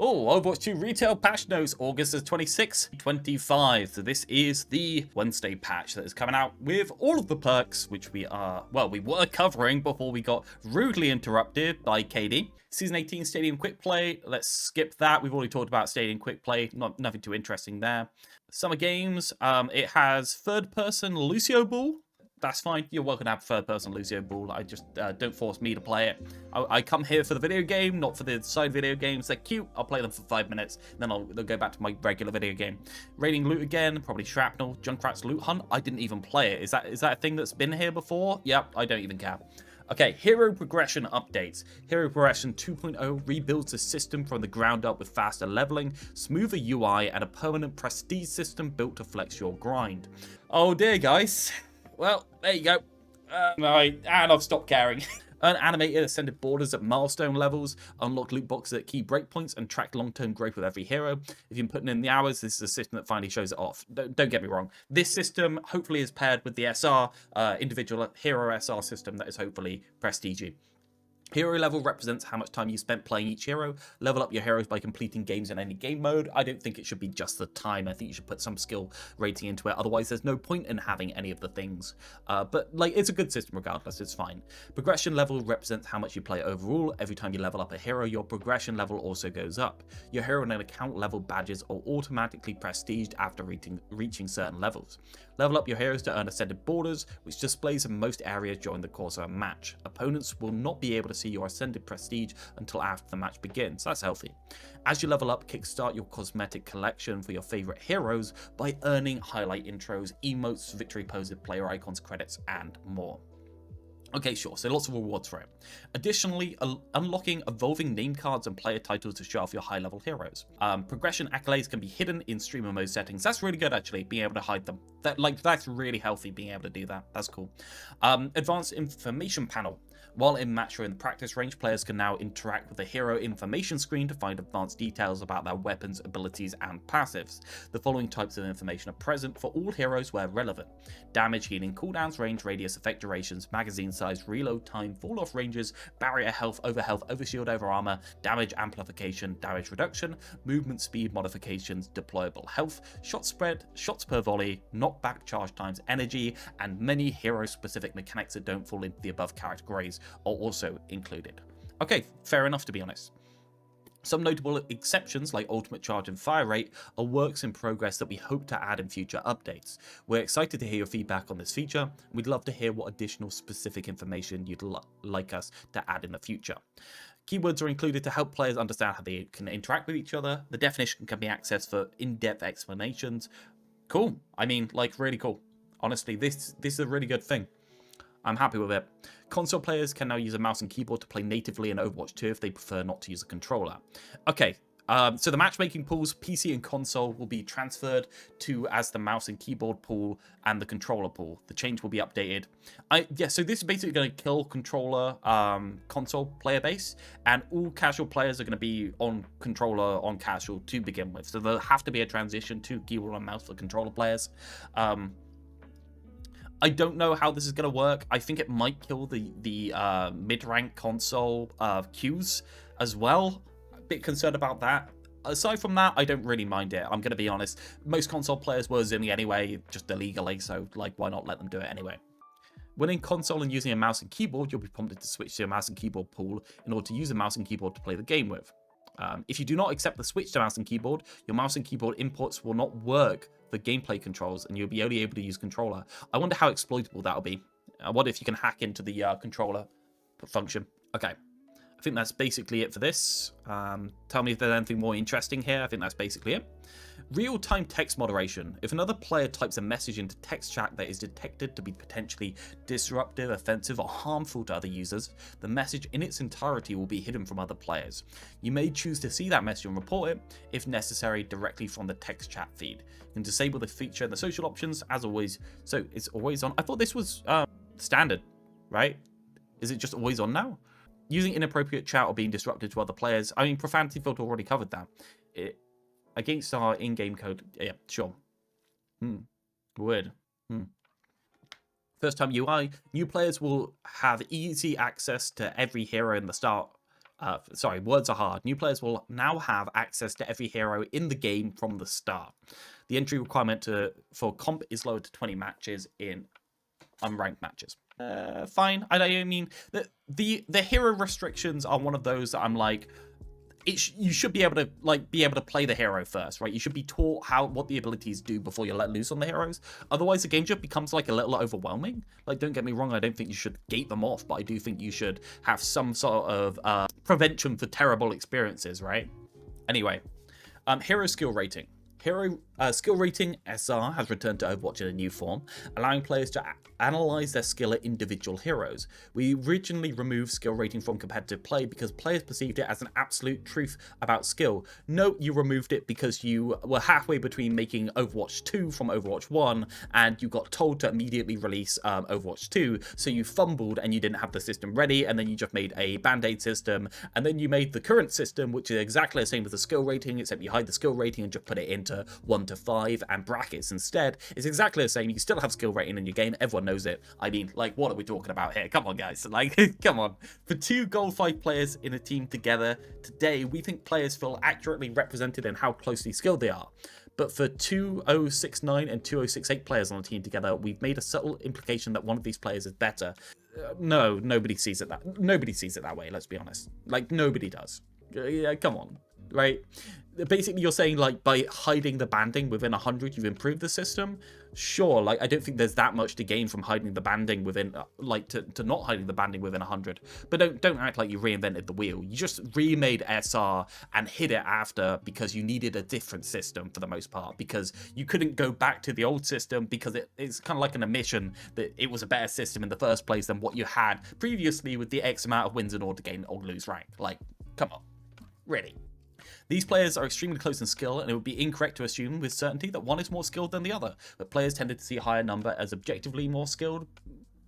Oh, Overwatch 2 retail patch notes, August 26, 25. So this is the Wednesday patch that is coming out with all of the perks, which we were covering before we got rudely interrupted by KD. Season 18 Stadium Quick Play, let's skip that. We've already talked about Stadium Quick Play, nothing too interesting there. Summer Games, it has third-person Lucio Ball. That's fine. You're welcome to have third-person Lucio Ball. I just don't force me to play it. I come here for the video game, not for the side video games. They're cute. I'll play them for 5 minutes, then I'll go back to my regular video game. Raiding loot again, probably Shrapnel. Junkrat's Loot Hunt. I didn't even play it. Is that a thing that's been here before? Yep, I don't even care. Okay, Hero Progression updates. Hero Progression 2.0 rebuilds the system from the ground up with faster leveling, smoother UI, and a permanent prestige system built to flex your grind. Oh dear, guys. Well, there you go. And I've stopped caring. Earn animated ascended borders at milestone levels, unlock loot boxes at key breakpoints, and track long-term growth with every hero. If you're putting in the hours, this is a system that finally shows it off. Don't get me wrong. This system hopefully is paired with the SR, individual hero SR system that is hopefully prestige. Hero level represents how much time you spent playing each hero. Level up your heroes by completing games in any game mode. I don't think it should be just the time. I think you should put some skill rating into it. Otherwise, there's no point in having any of the things. But it's a good system regardless. It's fine. Progression level represents how much you play overall. Every time you level up a hero, your progression level also goes up. Your hero and account level badges are automatically prestiged after reaching certain levels. Level up your heroes to earn ascended borders, which displays in most areas during the course of a match. Opponents will not be able to see your ascended prestige until after the match begins. That's healthy. As you level up, kickstart your cosmetic collection for your favorite heroes by earning highlight intros, emotes, victory poses, player icons, credits, and more. Okay, sure, so lots of rewards for it. Additionally, unlocking evolving name cards and player titles to show off your high-level heroes. Progression accolades can be hidden in streamer mode settings. That's really good, actually, being able to hide them. That's really healthy, being able to do that. That's cool. Advanced information panel. While in match or in the practice range, players can now interact with the hero information screen to find advanced details about their weapons, abilities, and passives. The following types of information are present for all heroes where relevant: damage, healing, cooldowns, range, radius, effect durations, magazine size, reload time, fall off ranges, barrier health, over shield, over armor, damage amplification, damage reduction, movement speed modifications, deployable health, shot spread, shots per volley, knockback charge times, energy, and many hero specific mechanics that don't fall into the above categories are also included. Okay, fair enough, to be honest. Some notable exceptions, like ultimate charge and fire rate, are works in progress that we hope to add in future updates. We're excited to hear your feedback on this feature, and we'd love to hear what additional specific information you'd like us to add in the future. Keywords are included to help players understand how they can interact with each other. The definition can be accessed for in-depth explanations. Cool. I mean, really cool. Honestly, this is a really good thing. I'm happy with it. Console players can now use a mouse and keyboard to play natively in Overwatch 2 if they prefer not to use a controller. Okay, so the matchmaking pools, PC and console, will be transferred to as the mouse and keyboard pool and the controller pool. The change will be updated. So this is basically going to kill controller console player base, and all casual players are going to be on controller on casual to begin with. So there'll have to be a transition to keyboard and mouse for controller players. I don't know how this is going to work. I think it might kill the mid-rank console queues as well. A bit concerned about that. Aside from that, I don't really mind it. I'm going to be honest. Most console players were zooming anyway, just illegally, so why not let them do it anyway? When in console and using a mouse and keyboard, you'll be prompted to switch to your mouse and keyboard pool in order to use a mouse and keyboard to play the game with. If you do not accept the switch to mouse and keyboard, your mouse and keyboard inputs will not work for gameplay controls, and you'll be only able to use controller. I wonder how exploitable that'll be. I wonder if you can hack into the controller function. Okay, I think that's basically it for this. Tell me if there's anything more interesting here. I think that's basically it. Real-time text moderation. If another player types a message into text chat that is detected to be potentially disruptive, offensive, or harmful to other users, the message in its entirety will be hidden from other players. You may choose to see that message and report it, if necessary, directly from the text chat feed. You can disable the feature in the social options, as always, so it's always on. I thought this was standard, right? Is it just always on now? Using inappropriate chat or being disruptive to other players. I mean, profanity filter already covered that. Against our in-game code. Yeah, sure. Weird. First time UI. New players will have easy access to every hero in the start sorry, words are hard. New players will now have access to every hero in the game from the start. The entry requirement for comp is lowered to 20 matches in unranked matches. Fine. I mean, the hero restrictions are one of those that I'm like, you should be able to play the hero first, right? You should be taught what the abilities do before you let loose on the heroes. Otherwise, the game just becomes like a little overwhelming. Like, don't get me wrong, I don't think you should gate them off, but I do think you should have some sort of prevention for terrible experiences, right? Anyway, hero skill rating. Hero skill rating SR has returned to Overwatch in a new form, allowing players to analyze their skill at individual heroes. We originally removed skill rating from competitive play because players perceived it as an absolute truth about skill. No, you removed it because you were halfway between making Overwatch 2 from Overwatch 1, and you got told to immediately release Overwatch 2, so you fumbled and you didn't have the system ready, and then you just made a band-aid system, and then you made the current system, which is exactly the same as the skill rating, except you hide the skill rating and just put it into 1 to 5 and brackets instead. It's exactly the same. You still have skill rating in your game. Everyone knows it. I mean, like, what are we talking about here? Come on, guys. Like, come on. For 2 Gold 5 players in a team together today, we think players feel accurately represented in how closely skilled they are. But for 2069 and 2068 players on a team together, we've made a subtle implication that one of these players is better. No, nobody sees it that way, let's be honest. Like, nobody does. Yeah, come on, right? Basically, you're saying, like, by hiding the banding within 100, you've improved the system? Sure, like, I don't think there's that much to gain from hiding the banding within, to not hiding the banding within 100. But don't act like you reinvented the wheel. You just remade SR and hid it after because you needed a different system for the most part, because you couldn't go back to the old system because it's kind of like an admission that it was a better system in the first place than what you had previously with the X amount of wins in order to gain or lose rank. Like, come on. Really. These players are extremely close in skill, and it would be incorrect to assume with certainty that one is more skilled than the other, but players tended to see a higher number as objectively more skilled.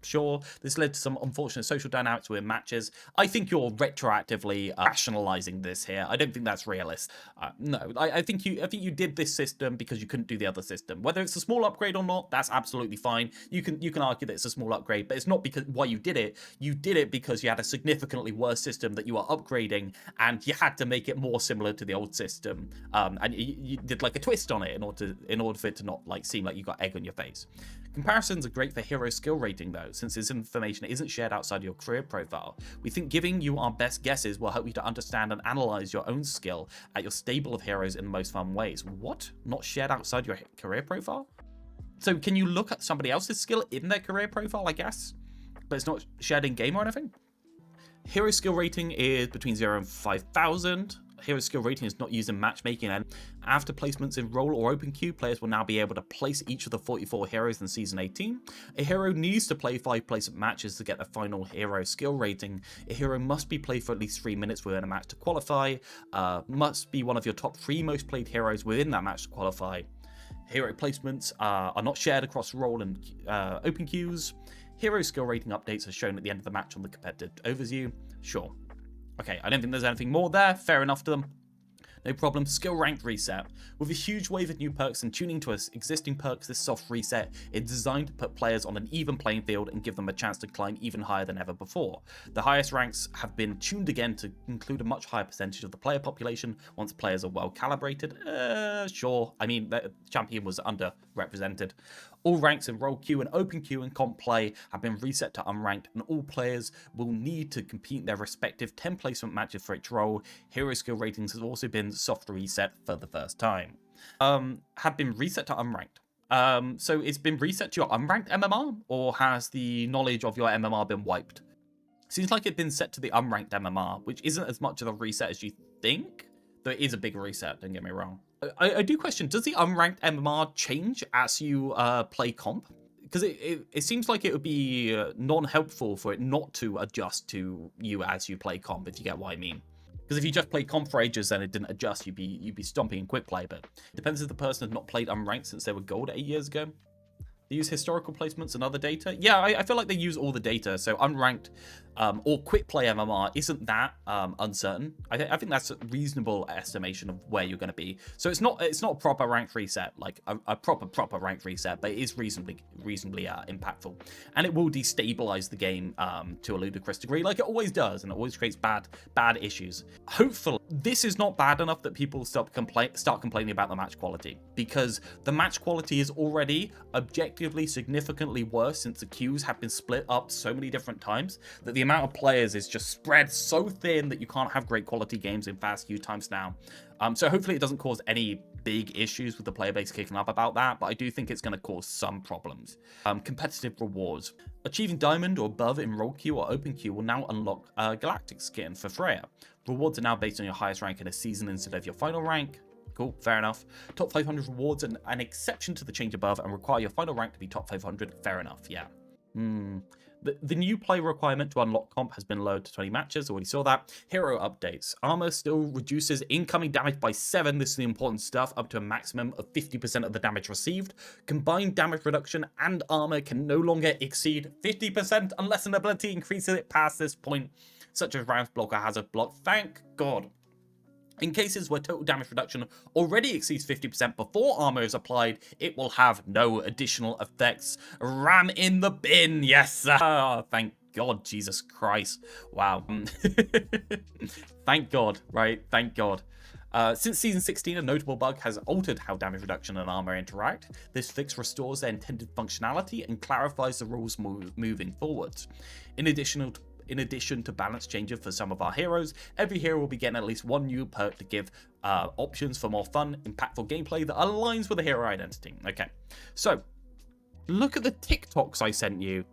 Sure, this led to some unfortunate social dynamics within matches. I think you're retroactively rationalizing this here. I don't think that's realist. No, I think you did this system because you couldn't do the other system. Whether it's a small upgrade or not, that's absolutely fine. You can argue that it's a small upgrade, but it's not because why you did it. You did it because you had a significantly worse system that you are upgrading, and you had to make it more similar to the old system. And you did like a twist on it in order for it to not like seem like you got egg on your face. Comparisons are great for hero skill rating though, since this information isn't shared outside your career profile. We think giving you our best guesses will help you to understand and analyze your own skill at your stable of heroes in the most fun ways. What? Not shared outside your career profile? So can you look at somebody else's skill in their career profile, I guess? But it's not shared in game or anything? Hero skill rating is between 0 and 5,000. Hero skill rating is not used in matchmaking, and after placements in role or open queue, players will now be able to place each of the 44 heroes in Season 18. A hero needs to play 5 placement matches to get the final hero skill rating. A hero must be played for at least 3 minutes within a match to qualify, must be one of your top 3 most played heroes within that match to qualify. Hero placements are not shared across role and open queues. Hero skill rating updates are shown at the end of the match on the competitive overview. Sure. Okay, I don't think there's anything more there. Fair enough to them. No problem. Skill rank reset. With a huge wave of new perks and tuning to existing perks, this soft reset is designed to put players on an even playing field and give them a chance to climb even higher than ever before. The highest ranks have been tuned again to include a much higher percentage of the player population once players are well calibrated. Sure. I mean, the champion was underrepresented. All ranks in role queue and open queue and comp play have been reset to unranked, and all players will need to compete in their respective 10 placement matches for each role. Hero skill ratings have also been soft reset for the first time. Have been reset to unranked. So it's been reset to your unranked MMR, or has the knowledge of your MMR been wiped? Seems like it's been set to the unranked MMR, which isn't as much of a reset as you think, though it is a big reset, don't get me wrong. I do question, does the unranked MMR change as you play comp? Because it seems like it would be non-helpful for it not to adjust to you as you play comp, if you get what I mean. Because if you just played comp for ages and it didn't adjust, you'd be stomping in quick play. But it depends if the person had not played unranked since they were gold 8 years ago. They use historical placements and other data. Yeah, I feel like they use all the data. So unranked or quick play MMR isn't that uncertain. I think that's a reasonable estimation of where you're going to be. So it's not a proper rank reset, like a proper rank reset, but it is reasonably impactful, and it will destabilize the game to a ludicrous degree, like it always does, and it always creates bad issues. Hopefully, this is not bad enough that people start complaining about the match quality, because the match quality is already objectively significantly worse since the queues have been split up so many different times that the amount of players is just spread so thin that you can't have great quality games in fast queue times now. So hopefully it doesn't cause any big issues with the player base kicking up about that, but I do think it's going to cause some problems. Competitive rewards. Achieving Diamond or above in Roll Queue or Open Queue will now unlock a Galactic skin for Freya. Rewards are now based on your highest rank in a season instead of your final rank. Cool, fair enough. Top 500 rewards and an exception to the change above and require your final rank to be top 500. Fair enough, yeah. The new play requirement to unlock comp has been lowered to 20 matches. Already saw that. Hero updates. Armor still reduces incoming damage by 7. This is the important stuff. Up to a maximum of 50% of the damage received. Combined damage reduction and armor can no longer exceed 50% unless an ability increases it past this point, such as Rouse Block or Hazard Block. Thank God. In cases where total damage reduction already exceeds 50% before armor is applied, it will have no additional effects. Ram in the bin, yes. Thank God, Jesus Christ. Wow. Thank God, right? Thank God. Since Season 16, a notable bug has altered how damage reduction and armor interact. This fix restores their intended functionality and clarifies the rules moving forwards. In addition to balance changes for some of our heroes, every hero will be getting at least one new perk to give options for more fun, impactful gameplay that aligns with the hero identity. Okay, so look at the TikToks I sent you.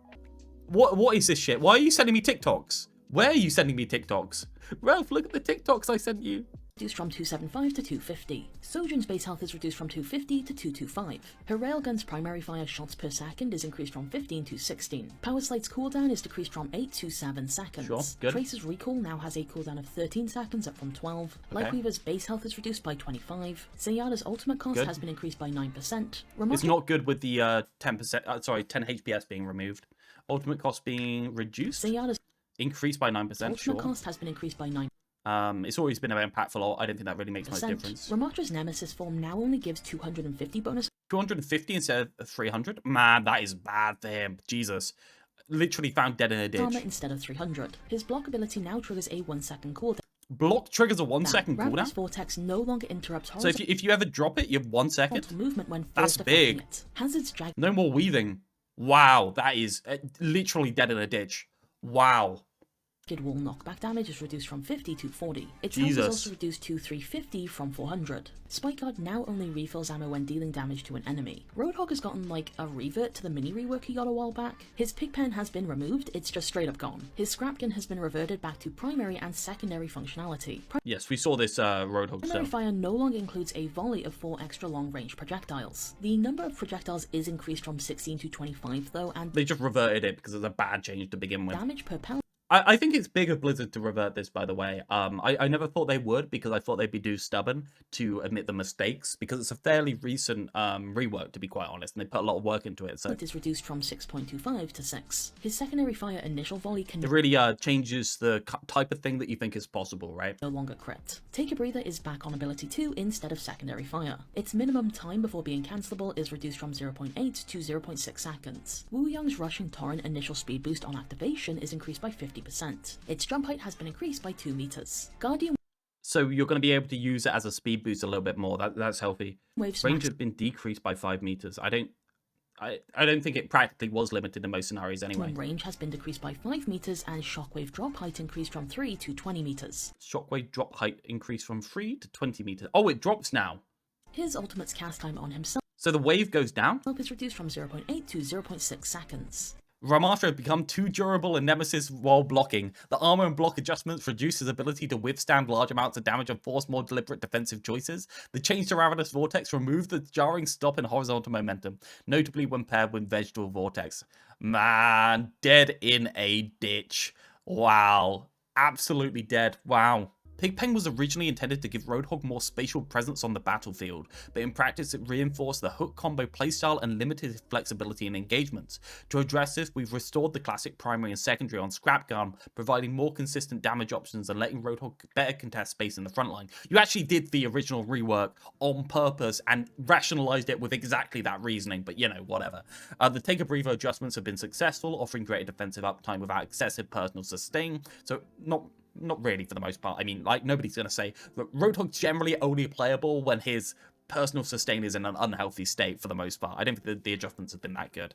What is this shit? Why are you sending me TikToks? Where are you sending me TikToks? Ralph, look at the TikToks I sent you. Reduced from 275 to 250. Sojourn's base health is reduced from 250 to 225. Her railgun's primary fire shots per second is increased from 15 to 16. Power Slide's cooldown is decreased from 8 to 7 seconds. Sure, good. Tracer's recall now has a cooldown of 13 seconds, up from 12. Okay. Lightweaver's base health is reduced by 25. Zayada's ultimate cost has been increased by 9%. It's not good with the 10 HPS being removed. Ultimate cost being reduced? Zayada's increased by 9%, ultimate sure. cost has been increased by 9%. It's always been an impactful. I don't think that really makes much difference. Ramatra's Nemesis form now only gives 250 bonus. 250 instead of 300? Man, that is bad for him. Jesus. Literally found dead in a ditch. Armor instead of 300. His block ability now triggers a 1 second cooldown. Block triggers a 1 second Ravenous cooldown? Vortex no longer interrupts So if you ever drop it, you have 1 second? movement when That's first big. it. Hazard's drag. No more weaving. Wow, that is literally dead in a ditch. Wow. Wall knockback damage is reduced from 50 to 40. Its Jesus. health is also reduced to 350 from 400. Spike Guard now only refills ammo when dealing damage to an enemy. Roadhog has gotten like a revert to the mini rework he got a while back. His pigpen has been removed, it's just straight up gone. His scrapgun has been reverted back to primary and secondary functionality. Yes, we saw this Roadhog Primary stuff. fire no longer includes a volley of 4 extra long-range projectiles. The number of projectiles is increased from 16 to 25 though, and They just reverted it because it's a bad change to begin with. damage per pellet. I think it's big of Blizzard to revert this, by the way. I never thought they would, because I thought they'd be too stubborn to admit the mistakes, because it's a fairly recent rework, to be quite honest, and they put a lot of work into it. So It is reduced from 6.25 to 6. His secondary fire initial volley can it really changes the type of thing that you think is possible, right? no longer crit. Take a Breather is back on ability 2 instead of secondary fire. Its minimum time before being cancelable is reduced from 0.8 to 0.6 seconds. Wu Young's Rushing Torrent initial speed boost on activation is increased by 50%. Its jump height has been increased by 2 meters. Guardian So you're going to be able to use it as a speed boost a little bit more. That's healthy. Wave's Range has been decreased by 5 meters. I don't think it practically was limited in most scenarios anyway. maximum range has been decreased by 5 meters and shockwave drop height increased from 3 to 20 meters. Shockwave drop height increased from 3 to 20 meters. Oh, it drops now. His ultimate's cast time on himself So the wave goes down? is reduced from 0.8 to 0.6 seconds. Ramatra has become too durable in Nemesis while blocking. The armor and block adjustments reduce his ability to withstand large amounts of damage and force more deliberate defensive choices. The change to Ravenous Vortex removed the jarring stop in horizontal momentum, notably when paired with Vegetable Vortex. Man, dead in a ditch. Wow. Absolutely dead. Wow. Pigpen was originally intended to give Roadhog more spatial presence on the battlefield, but in practice it reinforced the hook combo playstyle and limited his flexibility in engagements. To address this, we've restored the classic primary and secondary on Scrap Gun, providing more consistent damage options and letting Roadhog better contest space in the front line. You actually did the original rework on purpose and rationalized it with exactly that reasoning, but you know, whatever. The Take a Breather adjustments have been successful, offering greater defensive uptime without excessive personal sustain, so not really for the most part. I mean, like, nobody's going to say that Roadhog's generally only playable when his personal sustain is in an unhealthy state for the most part. I don't think the adjustments have been that good.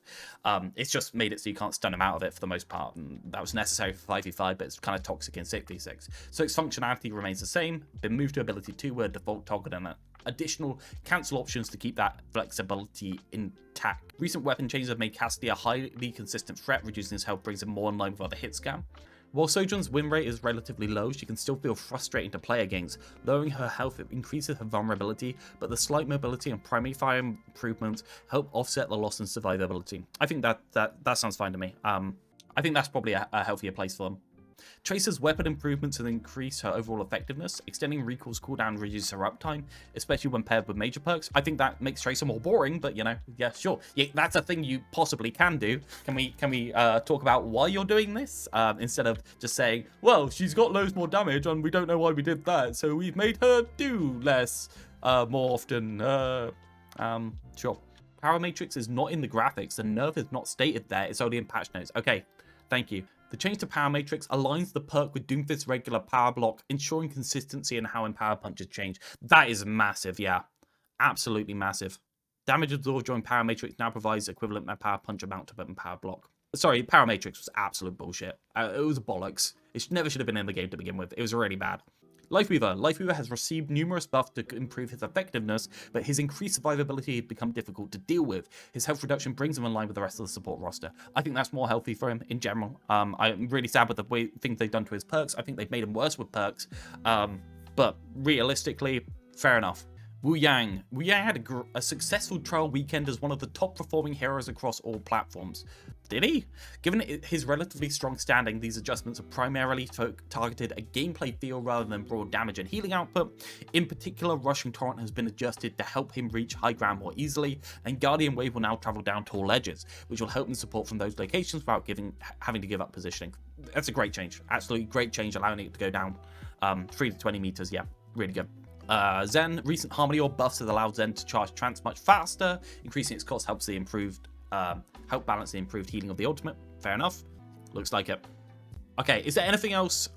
It's just made it so you can't stun him out of it for the most part, and that was necessary for 5v5, but it's kind of toxic in 6v6. So its functionality remains the same, been moved to ability 2 where default toggle and additional cancel options to keep that flexibility intact. Recent weapon changes have made Cassidy a highly consistent threat, reducing his health brings him more in line with other hit scam. While Sojourn's win rate is relatively low, she can still feel frustrating to play against. Lowering her health increases her vulnerability, but the slight mobility and primary fire improvements help offset the loss in survivability. I think that sounds fine to me. I think that's probably a healthier place for them. Tracer's weapon improvements have increased her overall effectiveness. Extending Recall's cooldown reduces her uptime, especially when paired with major perks. I think that makes Tracer more boring, but you know, yeah, sure. Yeah, that's a thing you possibly can do. Can we talk about why you're doing this? Instead of just saying, well, she's got loads more damage and we don't know why we did that, so we've made her do less more often. Sure. Power Matrix is not in the graphics. The nerf is not stated there. It's only in patch notes. Okay, thank you. The change to Power Matrix aligns the perk with Doomfist's regular power block, ensuring consistency in how Empower Punches change. That is massive, yeah. Absolutely massive. Damage absorbed during Power Matrix now provides equivalent Power Punch amount to Power Block. Sorry, Power Matrix was absolute bullshit. It was bollocks. It never should have been in the game to begin with. It was really bad. Lifeweaver has received numerous buffs to improve his effectiveness, but his increased survivability has become difficult to deal with. His health reduction brings him in line with the rest of the support roster. I think that's more healthy for him in general. I'm really sad with the things they've done to his perks. I think they've made him worse with perks, but realistically, fair enough. Wu Yang had a successful trial weekend as one of the top performing heroes across all platforms. Did he? Given his relatively strong standing, these adjustments have primarily targeted a gameplay feel rather than broad damage and healing output. In particular, Rushing Torrent has been adjusted to help him reach high ground more easily, and Guardian Wave will now travel down tall ledges, which will help him support from those locations without having to give up positioning. That's a great change. Absolutely great change, allowing it to go down 3 to 20 meters. Yeah, really good. Zen, recent Harmony Orb buffs has allowed Zen to charge Trance much faster. Increasing its cost help balance the improved healing of the ultimate. Fair enough. Looks like it. Okay, is there anything else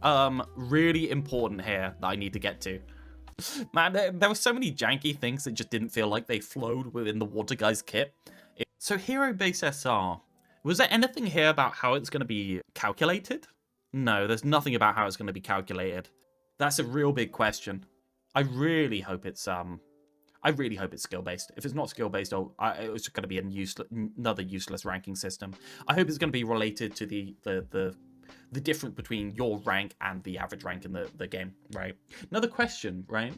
really important here that I need to get to? Man, there were so many janky things that just didn't feel like they flowed within the Water Guy's kit. So Hero Base SR. Was there anything here about how it's going to be calculated? No, there's nothing about how it's going to be calculated. That's a real big question. I really hope it's skill based. If it's not skill based, it's going to be another useless ranking system. I hope it's going to be related to the difference between your rank and the average rank in the game, right? Another question, right?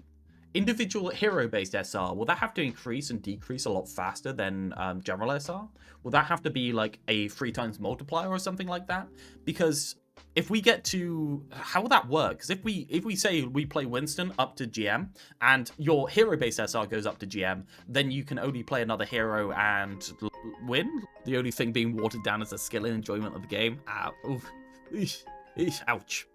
Individual hero based SR, will that have to increase and decrease a lot faster than general SR? Will that have to be like a 3 times multiplier or something like that? Because if we get to, how will that work? Because if we say we play Winston up to GM and your hero-based SR goes up to GM, then you can only play another hero and win. The only thing being watered down is the skill and enjoyment of the game. Ouch.